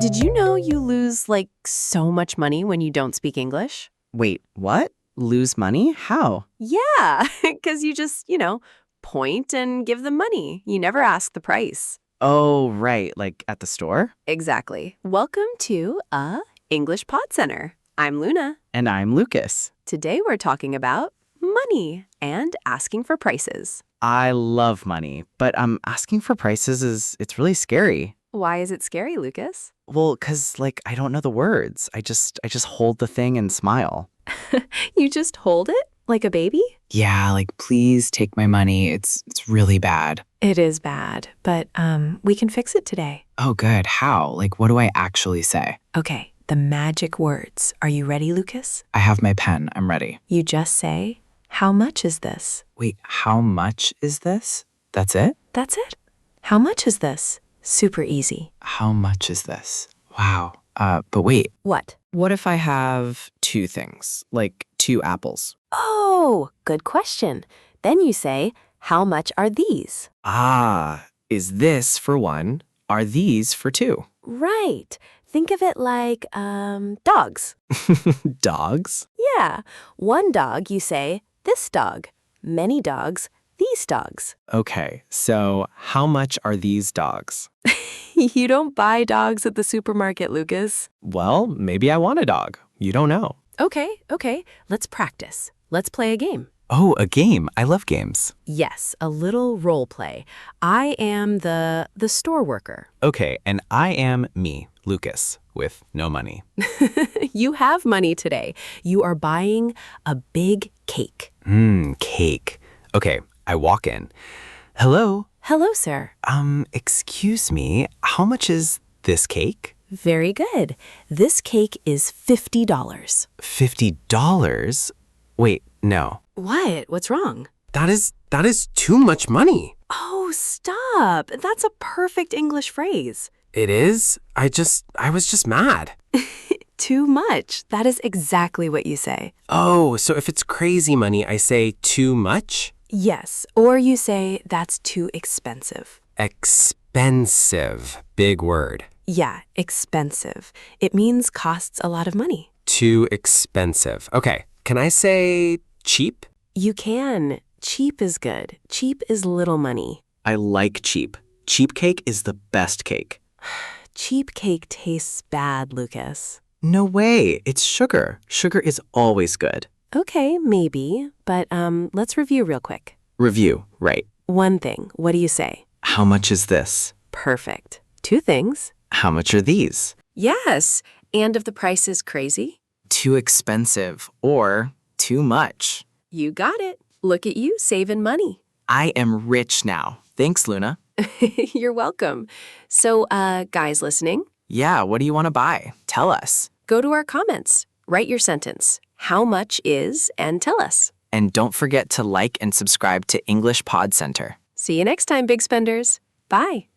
Did you know you lose so much money when you don't speak English? Wait, what? Lose money? How? Yeah, because you just, point and give them money. You never ask the price. Oh, right, like at the store? Exactly. Welcome to English Pod Center. I'm Luna. And I'm Lucas. Today we're talking about money and asking for prices. I love money, but asking for prices it's really scary. Why is it scary, Lucas? Well, 'cause I don't know the words. I just hold the thing and smile. You just hold it like a baby? Yeah, please take my money. It's really bad. It is bad, but we can fix it today. Oh, good. How? What do I actually say? Okay, the magic words. Are you ready, Lucas? I have my pen. I'm ready. You just say, "How much is this?" Wait, how much is this? That's it? That's it. How much is this? Super easy. How much is this? Wow. But wait, What? What if I have two things, like 2 apples? Oh, good question. Then you say, "How much are these?" Ah, is this for 1? Are these for 2? Right. Think of it like dogs. Dogs? Yeah. One dog, you say, "This dog." Many dogs, "These dogs." Okay, so how much are these dogs? You don't buy dogs at the supermarket, Lucas. Well, maybe I want a dog. You don't know. Okay. Let's practice. Let's play a game. oh, a game. I love games. Yes, a little role play. I am the store worker. Okay, and I am me, Lucas, with no money. You have money today. You are buying a big cake. Cake. Okay, I walk in. Hello? Hello, sir. Excuse me, how much is this cake? Very good. This cake is $50. $50? Wait, no. What? What's wrong? That is too much money. Oh, stop. That's a perfect English phrase. It is? I was just mad. Too much. That is exactly what you say. Oh, so if it's crazy money, I say too much? Yes, or you say that's too expensive. Expensive. Big word. Yeah, expensive. It means costs a lot of money. Too expensive. Okay, can I say cheap? You can. Cheap is good. Cheap is little money. I like cheap. Cheap cake is the best cake. Cheap cake tastes bad, Lucas. No way. It's sugar. Sugar is always good. Okay, maybe, but let's review real quick. Review. Right. One thing, what do you say? How much is this? Perfect. 2 things. How much are these? Yes, and if the price is crazy? Too expensive or too much. You got it. Look at you saving money. I am rich now. Thanks, Luna. You're welcome. So, guys listening, Yeah, what do you want to buy? Tell us. go to our comments. Write your sentence. How much is, and tell us. And don't forget to like and subscribe to English Pod Center. See you next time, big spenders. Bye.